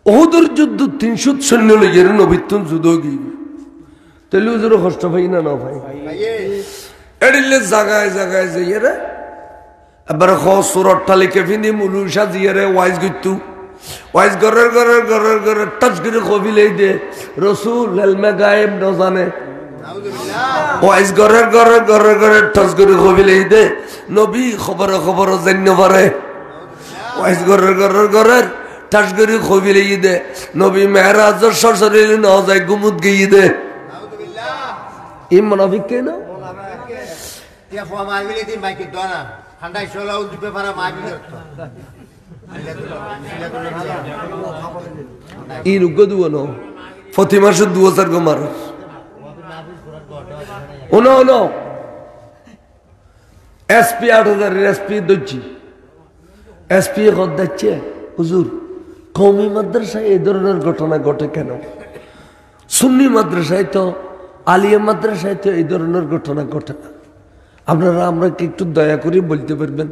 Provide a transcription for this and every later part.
ওহুদের যুদ্ধ 300 সৈন্য লইয়ের নবীত্তন যুদ্ধ গিয়ে তাহলে হুজুর কষ্ট পাই না ভাই এড়িলে জায়গায় জায়গায় যাইয়ে রে এবার সুরট তালিকে ফিনি মুলু সাজিয়ে রে ওয়াইজ গিতু ওয়াইজ ঘরের ঘরের ঘরের ঘরের টাচ করে কবিলেই দে রসুল হেলমে গায়েব ন জানে ওয়াইজ ঘরের ঘরের ঘরের ঘরের টাচ করে কবিলেই দে নবী খবরে খবর জান্য পারে ওয়াইজ ঘরের ঘরের ঘরের টাচ করে কবিলেই দে নবী মেহরাজ সরসরি ন যায় গুমুত গিয়ে দে এই মুনাফিক কে না প্রতি মাসে 2000 গো মার এসপি 8000 এসপি দচ্ছি এসপি দিচ্ছে হুজুর কওমি মাদ্রাসায় এই ধরনের ঘটনা ঘটে কেন সুন্নি মাদ্রাসায় তো আলিয়া মাদ্রাসায় তো এই ধরনের ঘটনা ঘটে না আপনারা আমরা কি একটু দয়া করে বলতে পারবেন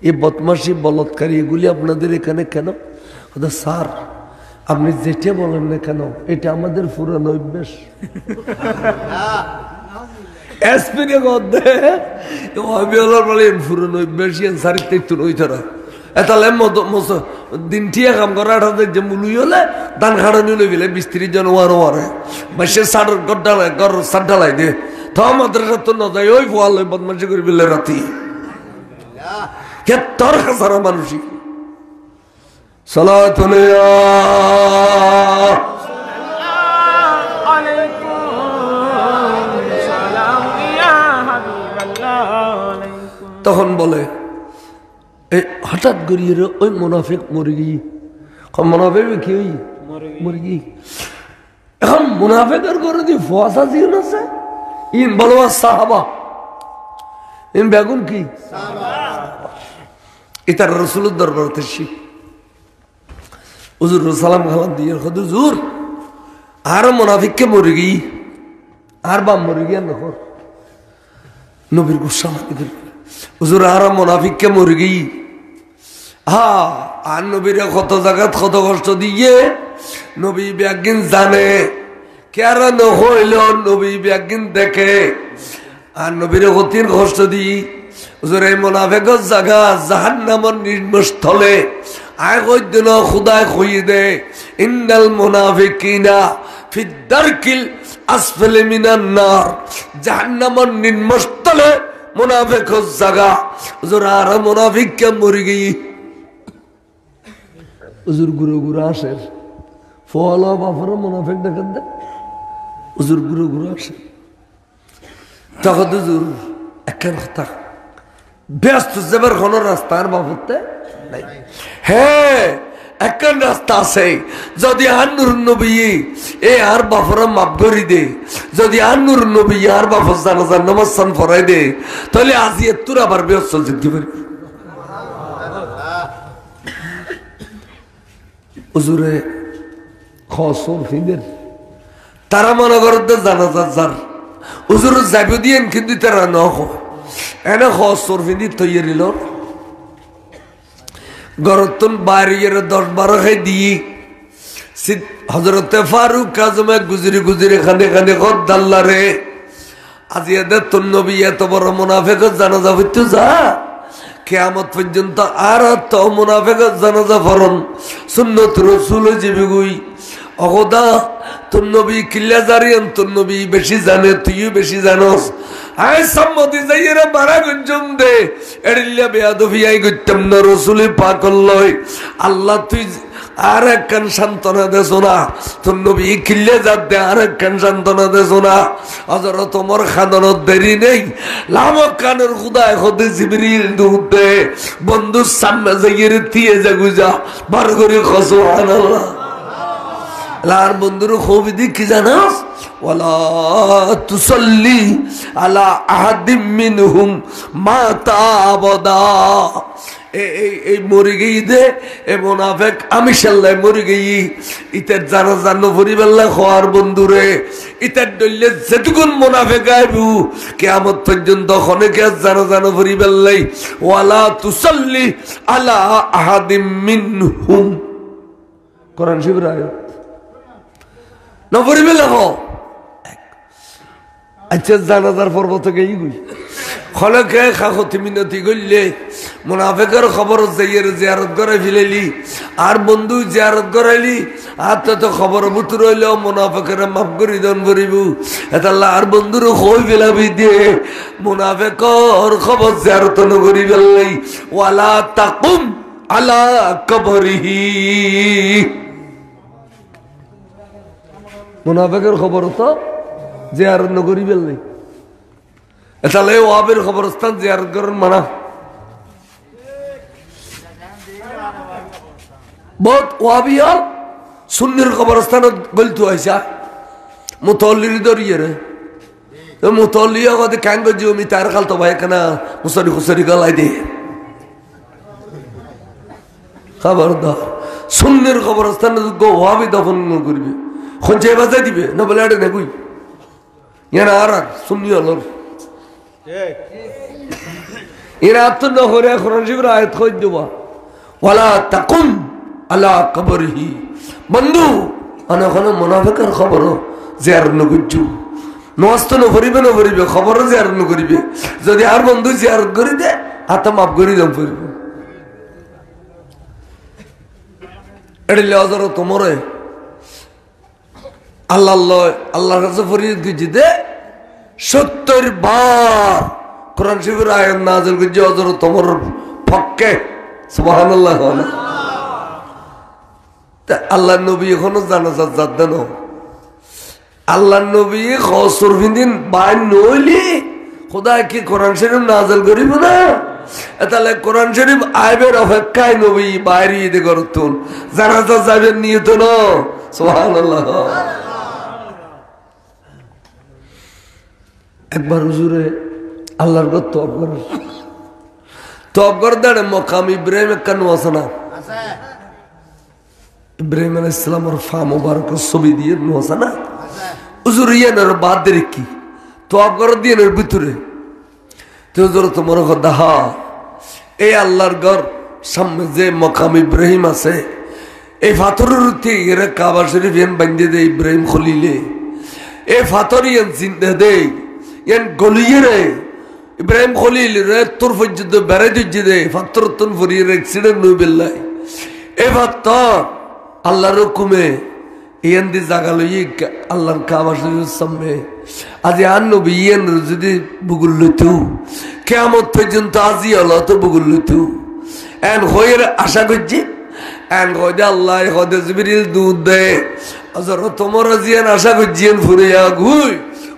এই বদমাশি বলৎকারী এগুলি আপনাদের এখানে কেন স্যার আপনি যেটা বলেন না কেন এটা আমাদের পুরানো অভ্যাস পুরানো অভ্যাস সারিতে একটু নইতারা এতালে দিন ঠিয়া কাম করা যে মুলুই হলে ধান খাড়ানি লই গেলে 20-30 জন ওয়ার ওয়ারে বাসে সার গড্ডালায় গর সার ঢালাই দে তো মাদ্রাসা তো না যায় ওই ফোয়াল বদমাশি করে বিলে রাতি তোর সারা মানুষই সালাতুন তখন বলে হঠাৎ করিয়ে ওই মুনাফিক মুরগি মুনাফিক কি ওই মুরগি এখন মুনাফিকের করে দি ফোয়াশা জিন আছে ইন বলো সাহাবা ইন বেগুন কি এটা রাসূলের দরবারে শিখ হুজুর সালাম খালাম দিয়ে হুজুর আর মুনাফিককে মুরগি আর বা মুরগি আর নকর নবীর গুসা মানে হুজুর আর মুনাফিককে মুরগি হ্যাঁ আর নবীর কত জায়গাত কত কষ্ট দিয়ে নবী ব্যাগিন জানে কেরা নহইল নবী ব্যাগিন দেখে আর নবীর কতির কষ্ট দিই হুজুর এই মুনাফিকের জায়গা জাহান্নামের নির্মস্থলে আয় কইদিন খুদায় কইয়ে দে ইন্নাল মুনাফিকিনা ফি দারকিল আসফালি মিনান নার জাহান্নামের নির্মস্থলে মুনাফিকের জায়গা হুজুর আর মুনাফিককে মুরগি হুজুর গুরু গুরু আসে ফল বাফর মুনাফিক দেখেন দে হুজুর গুরু গুরু আসে তখন হুজুর একখান কথা ব্যস্ত যাবার কোন রাস্তা আর বাবুতে নাই হ্যাঁ একখান রাস্তা আছে যদি আন্নুর নবী এ আর বাফরা মাফ করে দে যদি আন্নুর নবী আর বাফর জানাজার নামাজ সান পড়াই দে তাহলে আজি তোর আবার ব্যস্ত জিততে পারবি হুজুরে খসর ফিদের তারা মনে করতে জানাজার যার হুজুর যাবি দিয়েন কিন্তু তারা ন এনে খসর ফিদি তৈরি ল গরতন বাড়ির 10-12 খাই দিয়ে হজরতে ফারুক আজমে গুজরি গুজরি খানে খানে দাল্লা রে আজি এদের তোর নবী এত বড় মুনাফিকের জানাজা হইতে যা কিয়ামত পর্যন্ত আর তো মুনাফিকের জানাজা ফরন সুন্নত রাসূল জীবিগুই অগদা তোর নবী কিল্লা জারিয়ান তোর নবী বেশি জানে তুইও বেশি জানোস আয় সম্মতি যাইরা বারা গঞ্জম দে এড়িল্লা বেয়াদফিয়াই গইতাম না রাসূলে পাক লয় আল্লাহ তুই আর একখান সান্ত্বনা দেছো না তোর নবী কিল্লা জাত দে আর একখান সান্ত্বনা দেছো না হযরত ওমর খাননত দেরি নেই লামক কানের খুদায় খোদে জিবরিল দুধ দে বন্ধু সামনে যাইরে দিয়ে জাগুজা বার করে সুবহানাল্লাহ লার বন্ধুর খুব দেখি জানাস ওয়ালা তুসাল্লি আলা আহাদিম মিনহুম মাতা আবাদা এই মরে গই দে এ মুনাফিক আমি শাল্লাই মরে গই ইতার জানাজা নফরি বেলা খোয়ার বন্ধুরে ইতার দল্লে যেটুকুন মুনাফিক আইবু কিয়ামত পর্যন্ত খনেকে জানাজা নফরি বেলাই ওয়ালা তুসাল্লি আলা আহাদিম মিনহুম কোরআন শরীফের আয়াত না পড়িবে লেখ আচ্ছা জানাজার পর্ব থেকে গই খলকে খাখতি মিনতি করলে মুনাফিকের খবর যাইয়ের জিয়ারত করে ফিলেলি আর বন্ধু জিয়ারত করাইলি আর তো খবর বুতুর হইল মুনাফিকের মাফ করি দন করিব এতাল্লা আর বন্ধুর কই ফেলাবি দিয়ে মুনাফিকর খবর জিয়ারত নকরি ফেললাই ওয়ালা তাকুম আলা কবরিহি মুনাফিকের খবর তো জিয়ারত নকরি ফেললাই তাহলে ওয়াবের খবরস্থান জিয়ারত করেন মানা বহুত ওয়াবিয়া সুন্নির খবরস্থান গলতু আইসা মুতল্লির দরিয়ে রে মুতল্লিয়া কদে কাঙ্গ জমি তার খাল তো ভাই কেনা মুসারি খুসারি গলাই দে খবরদার সুন্নির খবরস্থান ওয়াবি দফন করবে খঞ্চে বাজাই দিবে না বলে আড়ে নেবই ইয়ানা আর সুন্নি হল এরা তো না হরে কোরআন শরীফের আয়াত কই দেবা ওয়ালা তাকুম আলা কবরিহি বন্ধু অনখন মুনাফিকের খবর জিয়ারত নগজু নষ্ট ন করিবে খবর জিয়ারত ন করিবে যদি আর বন্ধু জিয়ারত করি দে হাত মাফ করি দাম করিবে এড়িলে অজর তোমরে আল্লাহ আল্লাহর কাছে ফরিয়াদ করছি দে 70 বার কোরআন শরীফের আয়াত নাযিল করছে হযরত ওমর পক্ষে সুবহানাল্লাহ তা আল্লাহর নবী এখনো জানাজা যান আল্লাহর নবী খসর দিন বাই নইলি খোদা কি কোরআন শরীফ নাযিল করিব না তাহলে কোরআন শরীফ আইবের অপেক্ষায় নবী বাইরে ঈদ করতুন জানাজা যাবেন নিয়ত না সুবহানাল্লাহ একবার হুজুরে আল্লাহর ঘর তওব করে দাঁড়ে মকাম ইব্রাহিম কেন আছে না ইব্রাহিম আলাইহিস সালামের ফা মুবারক ছবি দিয়ে আছে না হুজুর ইয়ানের বাদ কি তওব করে দিয়ে এর ভিতরে তো হুজুর তোমার কথা হা এই আল্লাহর ঘর সামনে যে মকাম ইব্রাহিম আছে এই পাথরের উঠে এর কাবা শরীফ এন বান্ধে দে ইব্রাহিম খলিলে এই পাথর ইয়ান জিন্দা দে ইয়ান গলিয়ে রে ইব্রাহিম খলিল রে তোর পর্যন্ত বেড়াই দিচ্ছে দে পাথর তুন ফরিয়ে অ্যাক্সিডেন্ট নই বেল্লাই এই পাথর আল্লাহর হুকুমে ইয়ান দি জায়গা লই আল্লাহর কাবা শরীফের সামনে আজ আর নবী ইয়ান যদি বুগুল লইতো কিয়ামত পর্যন্ত আজি হলো তো বুগুল লইতো এন হইয়ের আশা করছি এন কইদে আল্লাহ কইদে জিবরিল দুধ দে হযরত ওমর জিয়ান আশা করছিন ফুরিয়া গুই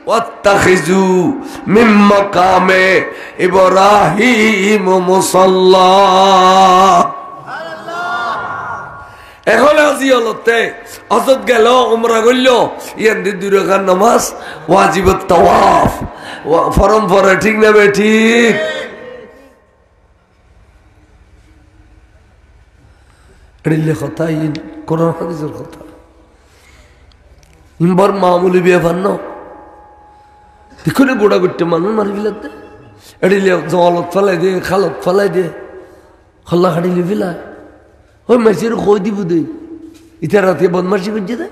ওয়াত্তাখিজু মিন মাকামে ইব্রাহিম মুসাল্লা এখন আজি হলতে অজত গেল উমরা করল ইয়ান দি 2 রাকাত নামাজ ওয়াজিবুত তাওয়াফ ফরম পরে ঠিক না বে ঠিক এড়িলে কথা ইন কোরআন হাদিসের কথা ইনবার মামুলি ব্যাপার না দেখুন গোড়া গোটে মানুষ মারি ফেলাতে এড়িলে জলত ফেলাই দে খালত ফেলাই দে খল্লা খাড়িলে ফেলায় ওই মাসির খই দিব দে ইটা রাতে বদমাসি করছে দে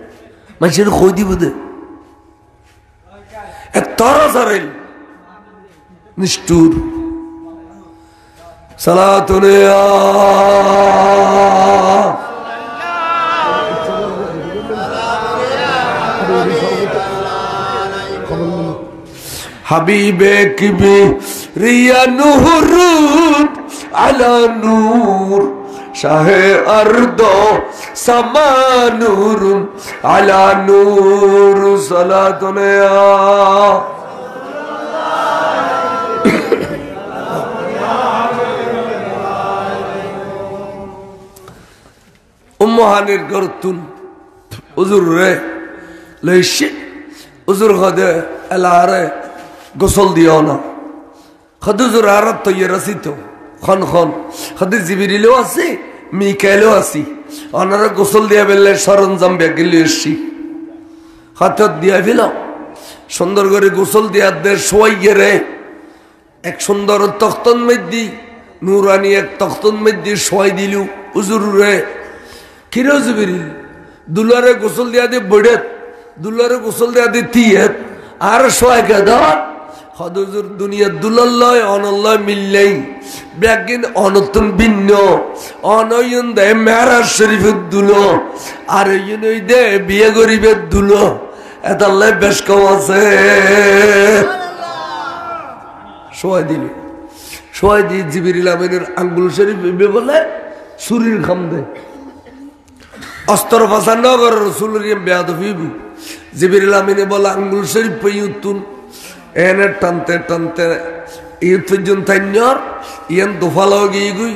মাসির খই দিব দে তারা সারাইল নিষ্ঠুর সালাতুনে হাবিবে কিবি রিয়া নূর আলা নূর শাহে আরদ সামা নূর আলা নূর সালাতুনে উম্মহানির গরতুন হুজুর রে লইছে হুজুর খদে এলারে গোসল দিও না খদ হুজুর আরত তো ইরাসিত খন খদ জিবরিলও আছে মিকাইলও আছে ওনারা গোসল দিয়া বেলে সরঞ্জাম বেগিলি এসছি হাতত দিয়া ফেল সুন্দর করে গোসল দিয়া দে শোয়াইয়ে রে এক সুন্দর তখতন মধ্যে নুরানি এক তখতন মধ্যে শোয়াই দিলু হুজুর রে কিরে জিবরিল দুলারে গোসল দিয়া দিয়ে বড়েত দুলারে গোসল দিয়া দিয়ে তিয়েত আর সোয় কেদার হদুজুর দুনিয়া দুলাল্লয় অনল্লয় মিললেই ব্যাগিন অনতুন ভিন্ন অনয়ন দেয় মেহরাজ শরীফের দুলো আর ওই দে বিয়ে গরিবের দুলো এতাল্লায় বেশ কম আছে সোয় দিল সোয় দিয়ে জিবরিল আমিনের আঙ্গুল শরীফ বলে সুরির খাম দেয় অস্তর ফাঁসা নগর রসুলের বেয়াদফি জিবরিল আমিনে বলে আঙ্গুল শরীফ পেয়ে এনে টানতে টানতে ঈদ পর্যন্ত ইয়ান দোফালাও গিয়ে গুই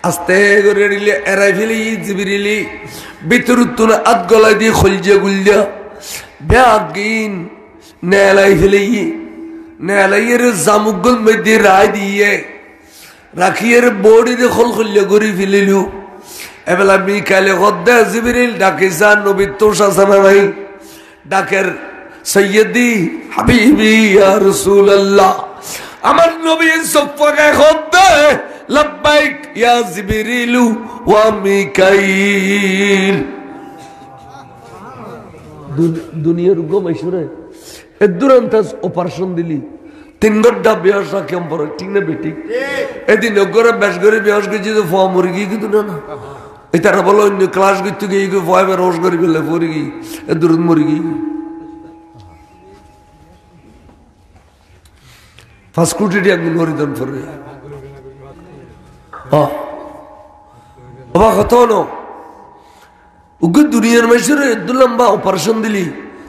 আস্তে করে দিলে এরাই ফেলে জিবরিলি ভিতর তুলে আধ গলায় দিয়ে খলজে গুলজা ব্যাগিন নেলাই ফেলে নেলাইয়ের জামুকগুল মধ্যে রায় দিয়ে রাখিয়ের বড়িরে খল খলিয়া গড়ি ফেলিলু এবেলা মিকাইলে গদ্দা জিবরিল ডাকে যা নবী তোষ আছে না নাই ডাকের সৈয়দি হাবিবি ইয়া রাসূলুল্লাহ আমার নবী সফকে গদ্দা লব্বাইক ইয়া জিবরিল ওয়া মিকাইল দুনিয়ার গমাইছরে এ দুরন্ত অপারেশন দিলি 3 ঘন্টা বেহস কেমন পড়ে ঠিক না বেটি এদিন করে বেশ করে বেহস গেছি তো ফোয়া মরে গিয়ে কিন্তু না এই তারা বলো অন্য ক্লাস করতে গিয়ে ফোয়া বেহস করে গেলে পরে গিয়ে এ দূর মরে গিয়ে ফার্স্ট কুটিটি একদিন মরিদান পরে অবাক হতো না ওকে দুনিয়ার মাইসরে এত লম্বা অপারেশন দিলি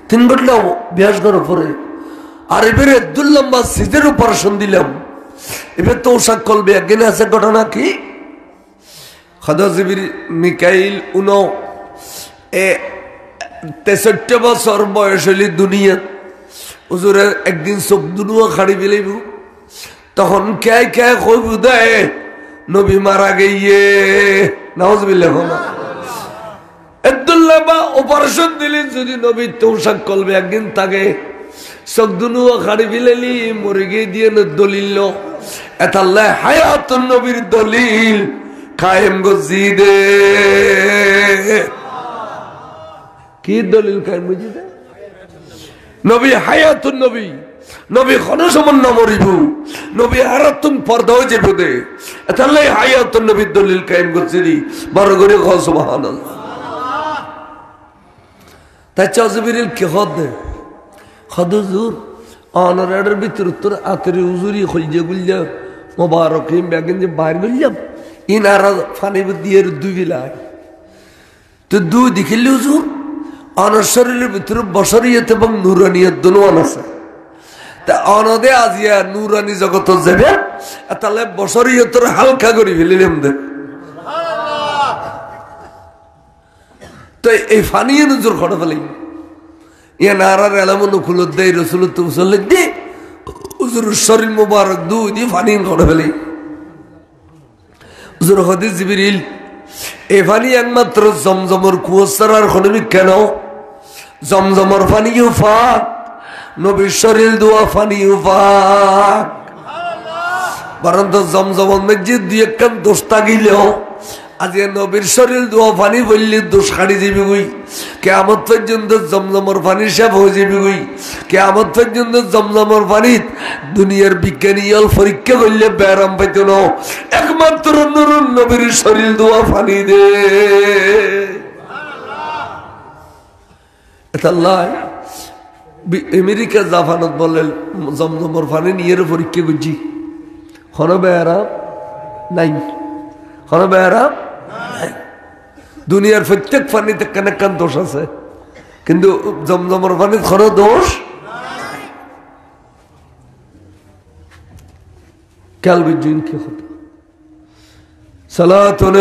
3 ঘন্টা বেহস করার পরে আর এবারে এত লম্বা সিজের অপারেশন দিলাম এবার তো সাকল বেজ্ঞান আছে ঘটনা কি খোদা জিবরিল মিকাইল 63 বছর বয়স হইলে দুনিয়া হুজুরের একদিন চোখ দুনুয়া খাড়ি ফেলাইব তখন কে কে কইব দেয় নবী মারা গিয়ে নাউজুবিল্লাহ আব্দুল্লাহ বা অপারেশন দিলেন যদি নবী তৌসাক করবে একদিন তাকে চোখ দুনুয়া খাড়ি ফেলাইলি মরে গিয়ে দিয়ে দলিল এতাল্লাহ হায়াতুন নবীর দলিল কায়েম গজিদে কি দলিল কায়েম গজিদে নবী হায়াতুন নবী নবী খনসমন নমরিব নবী হারাতুন পর্দা হয়ে যাবে দে এতাল্লাহ হায়াতুন নবীর দলিল কায়েম গজিদি বড় করে কও সুবহানাল্লাহ তাই জিবরিল কি হদে খদুজুর অনরের ভিতর তোর আতরি উজুরি খলজে গুলজা মোবারক হিম বেগেন যে বাইর গুলজাম ইনারা ফানি দিয়ে দুই বিলায় তো দুই দেখিলে হুজুর অনর শরীরের ভিতরে বশরিয়ত এবং নুরানিয়ত দুনোয়ান আছে তা অনদে আজিয়া নুরানি জগত যাবে তাহলে বশরিয়তর হালকা করে ফেলিলাম দে তো এই ফানিয়ে নজর খড়া ফেলাই ইয়া নারার এলামন খুলত দেয় রসুল তুসল্লে দে হুজুর শরীর মুবারক দুই দিয়ে ফানিয়ে খড়া ফেলাই হুজুর হদি জিবরিল এই ফানি একমাত্র জমজমর কুয়ার খনবি কেন জমজমর ফানিও ফাক নবীর শরীর দোয়া ফানিও ফাক বরং তো জমজমর মসজিদ দুই একখান দোষ তাগিলেও আজ নবীর শরীর দোয়া পানি বললে দোষ কাটি যাবি গুই কিয়ামত পর্যন্ত জমজমর পানি সব হয়ে যাবি গুই কিয়ামত পর্যন্ত জমজমর পানি দুনিয়ার বিজ্ঞানী পরীক্ষা করলে ব্যারাম পাইত না একমাত্র নুরুন নবীর শরীর দোয়া পানি দে আমেরিকা জাপানত বললেন জমজমর পানি নিয়ে পরীক্ষা করছি হন ব্যারাম নাই হন ব্যারাম দুনিয়ার প্রত্যেক পানিতে কেন কেন দোষ আছে কিন্তু জমজমর পানির কোনো দোষ খেয়াল বুঝুন কি হতো সালাতুন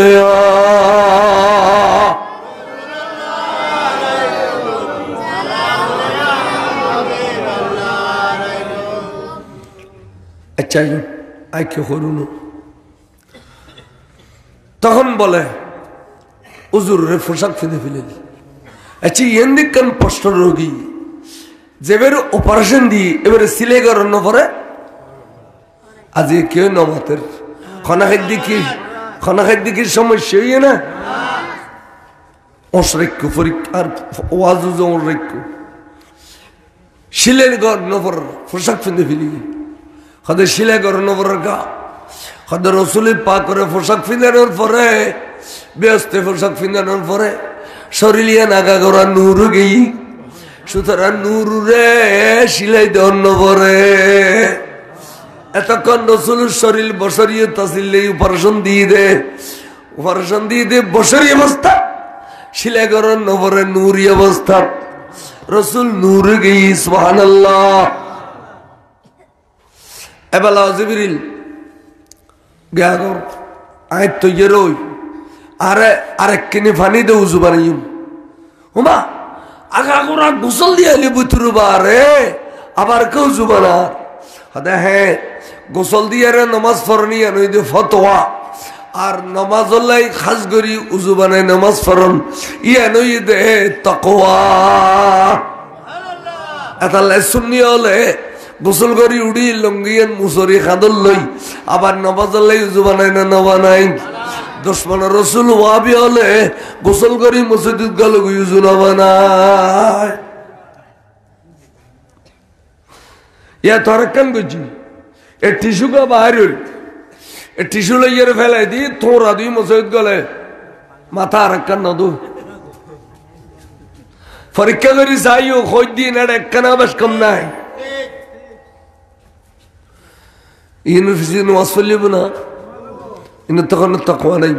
আচ্ছা আই কে করুন তখন বলে উজুরের পোশাক ফেলে ফেলেন আচ্ছা এদিকান কষ্ট রোগী যেবার অপারেশন দিয়ে এবারে সিলে করানো পরে আজ কেউ নমাতের খানা খাদ্য কি সমস্যা হইয়ে না অশ্রেক্য পরীক্ষার ওয়াজু অশ্রেক্য শিলের ঘর নবর পোশাক ফিন্দে ফিলি হদের শিলে ঘর নবরের গা হদের রসুলের পা করে পোশাক ফিন্দানোর পরে ব্যস্ত পোশাক ফিন্দানোর পরে শরীরিয়া নাগা করা নুরু গেই সুতরাং নুরুরে শিলাই দেওয়ার নবরে এতক্ষণ রসুলের শরীর বসরিয়ে তাসিলে অপারেশন দিয়ে দে বসরি অবস্থা শিলে করার নবরে নুরি অবস্থা রসুল নূর গই সুবহানাল্লাহ এবালা জিবরিল গাগর আয় তো ইরোই আরেক কিনে পানি দে উজু বানাইম ওমা আগা গোরা গোসল দিয়ে লিবুতুর বারে আবার কেউ উজু বানা হদা হ্যাঁ গোসল দিয়ে নামাজ পড়নি নই দে ফতোয়া আর নামাজ হলাই খাস করি উজু বানায় নামাজ পড়ন ইয়া নই দে তাকওয়া এতালে সুন্নি হলে গোসল করি উড়ি লঙ্গিয়ান মুসরি খাদল লই আবার নামাজ হলাই উজু বানায় না বানাই দুশমন রসুল ওয়াবি হলে গোসল করি মসজিদ গেল উজু না বানায় ইয়া তরকান বুঝি এ টিস্যু কা বাইরে টিস্যু লইয়ের ফেলাই দি তোরা দুই মসজিদ গলে মাথা আরেকখান নদু পরীক্ষা করি চাইও খোঁজ দিন আর একখানা বেশ কম নাই ইউনিভার্সিটি নামাজ পড়লিব না কিন্তু তখন তাকওয়া নাই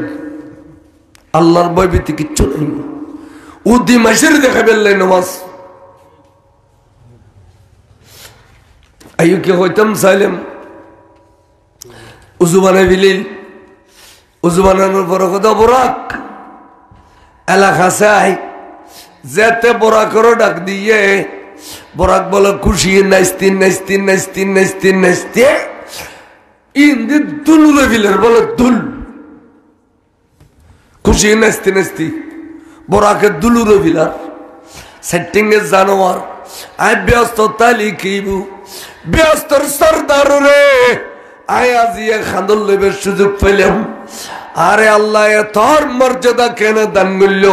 আল্লাহর ভয় ভীতি কিচ্ছু নাই উদি মাসের দেখা বেললাই নামাজ আইও কি হইতাম চাইলাম উজু বানাই বিলিল উজু বানানোর পর কথা বরাক এলাকা চাই যেতে বরাকেরও ডাক দিয়ে বরাক বলে খুশি নাচতে ইন্দি দুলুরে বিলের বলে দুল খুশি নাচতে বরাকে দুলুরে বিলার সেটিং এ জানোয়ার আই ব্যস্ত তালি কিবু ব্যস্তর সর্দার রে আয়া জিয়া খান্দল লেবের সুযোগ পেলাম আরে আল্লাহ তোর মর্যাদা কেন দান করল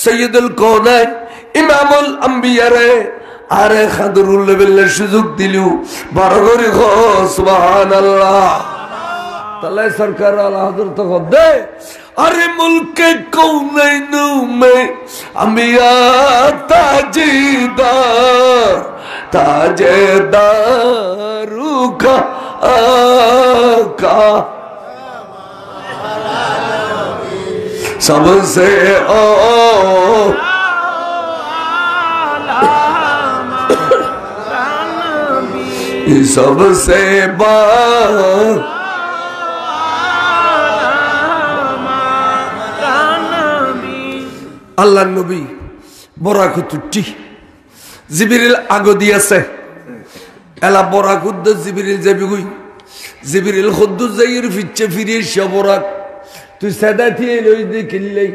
সৈয়দুল কওনাইন ইমামুল আম্বিয়া রে আরে খাদরুল লেবের সুযোগ দিলু বড় করে সুবহানাল্লাহ তাহলে সরকার আল্লাহ হযরত দে अरे मुल्क कौनैन में अम्बिया ताजेदारू का आका सबसे सबसे আল্লাহ নবী বরাকুতুটি জিবরিল আগো দিয়েছে এলা বরাকুদ জিবরিল যাবি কই জিবরিল খুদ্দু যাইর ফিচ্ছে ফিরে শবরাক তুই সাদাতি লই দেখিলাই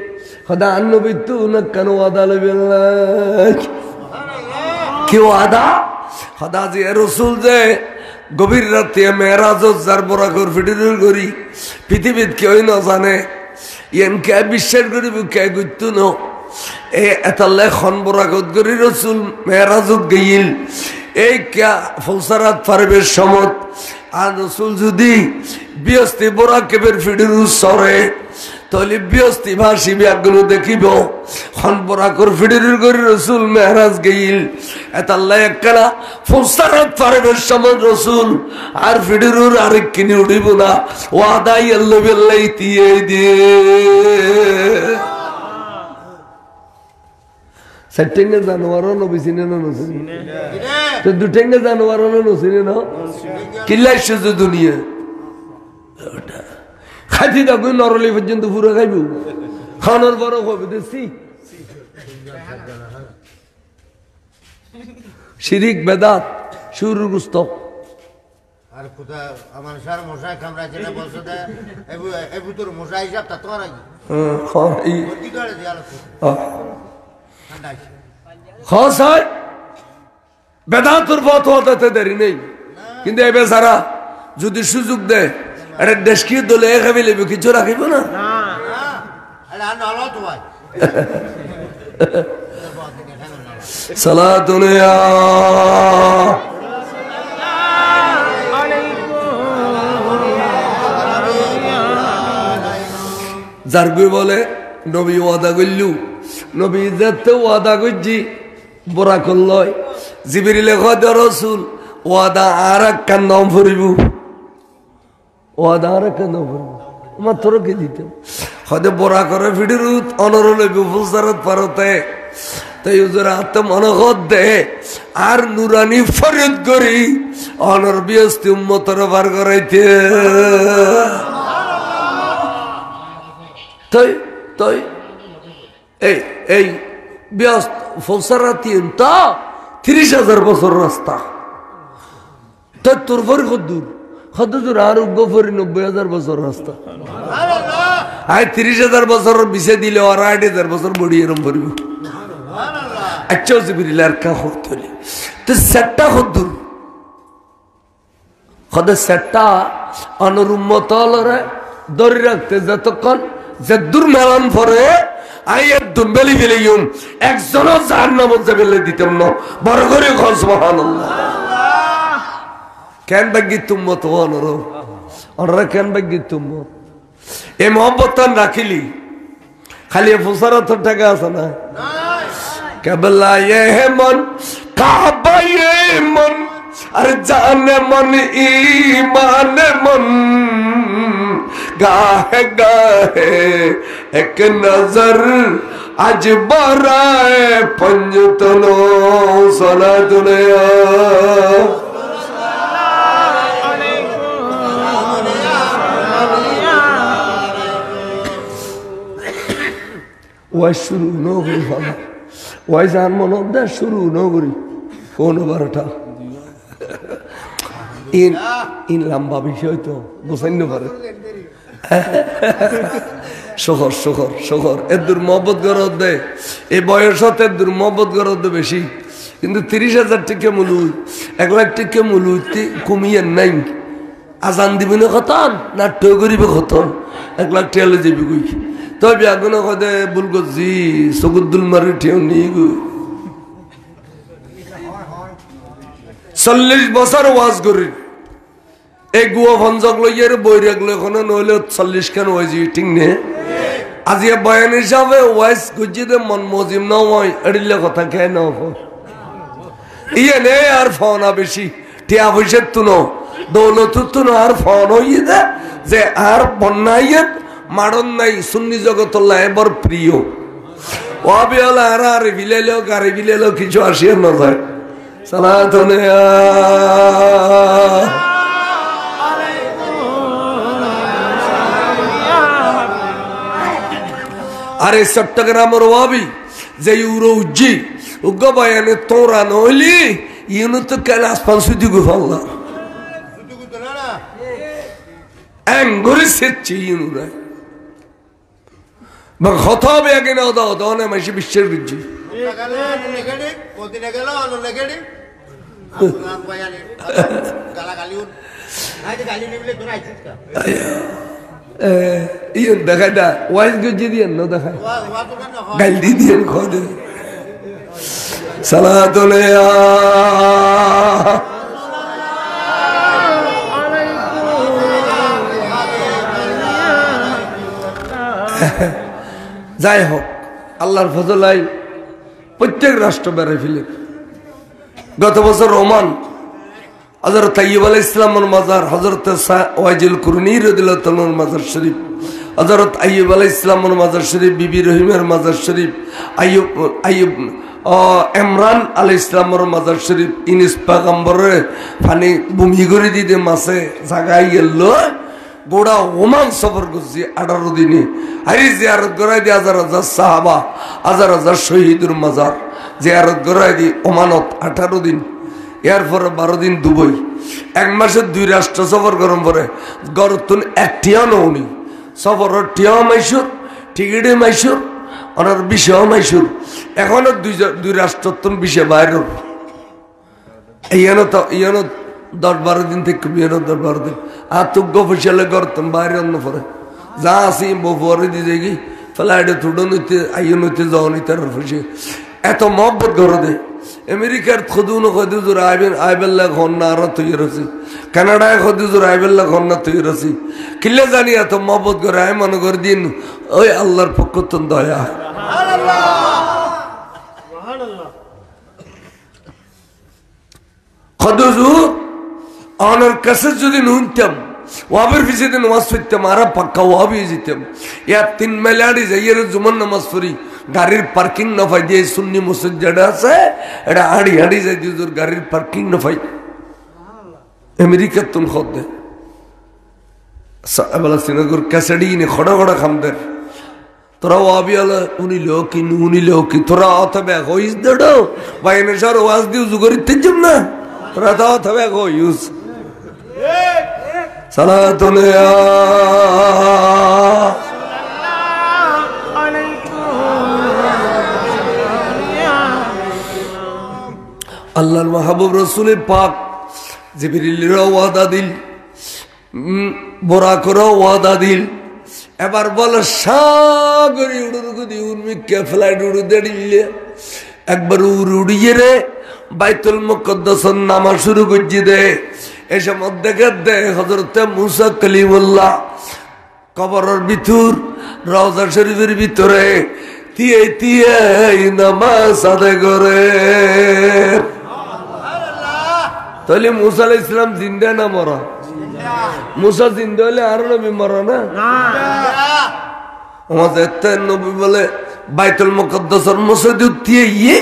খোদা নবী তু না কেন ওয়াদা লবিল্লাহ কি ওয়াদা খোদা জি রাসূল যে গভীর রাতে মেরাজ যার বরাকর ফিডির করি পৃথিবীত কেউ না জানে ইয়ান কে বিশ্বাস করিব কে গুত্তু ন এ এতালে খন বরাকত করি রাসূল মেরাজত গইল এই কে ফুলসারাত পারবে সমত আর রাসূল যদি বিয়স্তি বরাকের ফিডির সরে তাহলে বিয়স্তি ভাসি ব্যাগুলো দেখিব খন বরাকর ফিডির করি রাসূল মেরাজ গইল এতালে একলা ফুলসারাত পারবে সমত রাসূল আর ফিডির আরেক কিনি উড়িব না ওয়াদাই আল্লাহ বিল্লাহ দিয়ে দিয়ে সেটিংয়ে জানোয়ারও নবী চিনে না নচিনে তো দুটেঙ্গে জানোয়ারও নচিনে না কিল্লাই শুধু দুনিয়া খাইতে থাকবো নরলি পর্যন্ত পুরো খাইব খানোর বড় কবে দেখছি শিরিক বেদাত শুরুর গুস্ত আর খুদা আমার সার মশাই কামড়াইছে না বলছে দে এবু তোর মশাই হিসাব তা তোমার আগে এই কি করে দিয়াল ঠান্ডা হয় বেদান্তর পথ হতে দেরি নেই কিন্তু এ বেচারা যদি সুযোগ দেয় এটা দেশকি দলে খাবি লেবে কিছু রাখিব না আরে আর নলো তো ভাই সালাতুন যারগুই বলে নবী ওয়াদা করলু নবী যেতে ওয়াদা করছি বরা করল জিবরিলে কয় রাসূল ওয়াদা আর একখান নাম ফুরিব ওয়াদা আর একখান নাম ফুরিব মাত্র কে দিতে হয়তো বরা করে ফিডিরুত অনরলে ফুলসারত পারতে তাই হুজুর হাতে মনোহত দে আর নুরানি ফরিদ করি অনর বিয়স্তি উম্মতর বার করাইতে তাই তাই এই এই ব্যস্ত ফলসারাতিন তা 30,000 বছর রাস্তা তাই তোর ফরি কদ্দূর আর উগ্র ফরি 90,000 বছর রাস্তা আয় 30,000 বছর বিছে দিলে আর 8,000 বছর বড়ি এরম ফরিব আচ্ছা জিবরিল আর কা হতলি তো সেটটা কদ্দূর কদ সেটটা অনুরুম্মতলরে ধরে রাখতে যতক্ষণ যদ্দুর মেলান পরে আইয়ের দুনবেলি ফেলিম একজনও জাহান্নামে যাবে দিতাম না বড় করে কল সুবহানাল্লাহ কেন বাগি তুম্মত ওনরো ওনরা কেন বাগি তুম্মত এই মোহাম্মত রাখিলি খালি ফুসারত টাকা আছে না কেবলা ये मन काबा ये मन अरे जाने मन ईमान मन गाहे गाहे एक नजर आज बराए पंजतनो सना दुनिया वशुरू नो गुफा ওয়াইজান মনদা শুরু নগরী কোন বারটা ইন লম্বা বিষয় তো বুঝাইতে পারে শহর শহর শহর এদুর মহব্বত গরদ দে এই বয়সতে এদুর মহব্বত গরদ বেশি কিন্তু 30,000 টাকা মূলুই 1 লাখ টাকা মূলুই কমিয়ে নাই আজান দিবি না খতন না টয় করিবে খতন 1 লাখ টাকা লে যাবি কই তবে আগুন কদে ভুল করছি সগুদ্দুল মারি ঠেউ নিয়ে গো 40 বছর ওয়াজ করি এই গুয়া ভঞ্জক লইয়ের বই রাখলো এখনো নইলে 40 খান ওয়াজি ঠিক নে আজি বয়ান হিসাবে ওয়াজ গুজিদে মন মজিম না হয় এড়িলে কথা খেয়ে না ইয়ে নে আর ফোনা বেশি টিয়া পয়সা তুনো দৌলত তুনো আর ফোন হইয়ে দে যে আর বন্যাইয়ে মারণ নাই সুন্নি জগতুল্লাহ এবার প্রিয় ওয়াবিয়ালা আর বিলাইলো গাড়ি বিলাইলো কিছু আসিয়া না যায় সালাতুন আরে চট্টগ্রামের ওয়াবি যে ইউরো উজ্জি উগ্র বয়ানে তোরা নইলি ইউনো তো কেন আসপান সুদি গুফাল্লা এঙ্গুরি সেচ্ছি ইউনুরা বা কথা হবে আগে না দাও দাও না মাসি বিশ্বের বুঝছি ইয়ন দেখায় না ওয়াইজ গুজি দিয়ে না দেখায় গাইলি দিয়ে খোঁজে সালাতুন যাই হোক আল্লাহর ফজলাই প্রত্যেক রাষ্ট্র বেড়ে ফেলে গত বছর ওমান হযরত আইয়ুব আলাইহিস সালামের মাজার হযরত ওয়াইজুল কুরনি রাদিয়াল্লাহু তাআলার মাজার শরীফ হযরত আইয়ুব আলাইহিস সালামের মাজার শরীফ বিবি রহিমের মাজার শরীফ আইয়ুব ইমরান আলাইহিস সালামের মাজার শরীফ ইনিস পয়গম্বরে পানি ভূমি করে দিতে মাসে জায়গায় গেল গোড়া ওমান সফর করছি 18 দিনে আরে জিয়ারত করাই দি হাজার হাজার সাহাবা হাজার হাজার শহীদের মাজার জিয়ারত করাই দি ওমানত 18 দিন এরপর 12 দিন দুবাই 1 মাসে 2 রাষ্ট্র সফর করার পরে গরতুন একটিও নউনি সফরের টিও মাইসুর টিকিটে মাইসুর ওনার বিষয় মাইসুর এখনো 2 রাষ্ট্রতন বিষয় বাইরে ইয়ানো 10-12 দিন থেকে বিয়ানো 10-12 দিন আর তো গফিসালে করতাম বাইরে অন্য পরে যা আসি বফরে দিয়ে যাই ফ্লাইটে তুড়ো নিতে আইয় নিতে যাও নিতে খুশি এত মহব্বত করে দে আমেরিকার খদুন খদুজুর আইবেল্লা ঘন্না আর তৈরি আছি কানাডায় খদুজুর আইবেল্লা ঘন্না তৈরি আছি কিলে জানি এত মহব্বত করে আয় মনে করে দিন ওই আল্লাহর পক্ষ তো দয়া খদুজুর আমার কাছে যদি নুনতাম ওয়াবের পিছিয়ে নামাজ পড়তাম আর পাক্কা ওয়াবি যেতাম ইয়া 3 মাইলাড়ি যাইয়ের জুমান নামাজ পড়ি গাড়ির পার্কিং না পাই দিয়ে সুন্নি মসজিদ যেটা আছে এটা হাঁড়ি হাঁড়ি যাই দিয়ে গাড়ির পার্কিং না পাই আমেরিকার তুন খদ দে বলা শ্রীনগর ক্যাসেডি নে খড়া খড়া খামদের তোরা ওয়াবি আলা উনি লোকি তোরা অথবা হইস দেড়ো বাইনে সর ওয়াজ দিও জুগরিতে জম না তোরা তো অথবা হইস সালাতুন ইয়া আল্লাহর মাহবুব রাসূল পাক জিবরিলের ওয়াদা দিল বোরাকের ওয়াদা দিল এবার বলে সাগরি উড়ুরুকু দি উর্মিকে ফ্লাইট উড়ু দিলে একবার উড়িয়ে রে বাইতুল মুকদ্দাসের নামা শুরু করছি দে এসে মধ্যে দে হযরতে মুসা কালিমুল্লাহ কবরের ভিতর রওজা শরীফের ভিতরে তিয়ে তিয়ে নামাজ আদায় করে তাহলে মুসা আলাইহিস সালাম জিন্দা না মরা মুসা জিন্দা হলে আর নবী মরা না আমাদের নবী বলে বাইতুল মুকদ্দাসের মসজিদে তিয়ে ইয়ে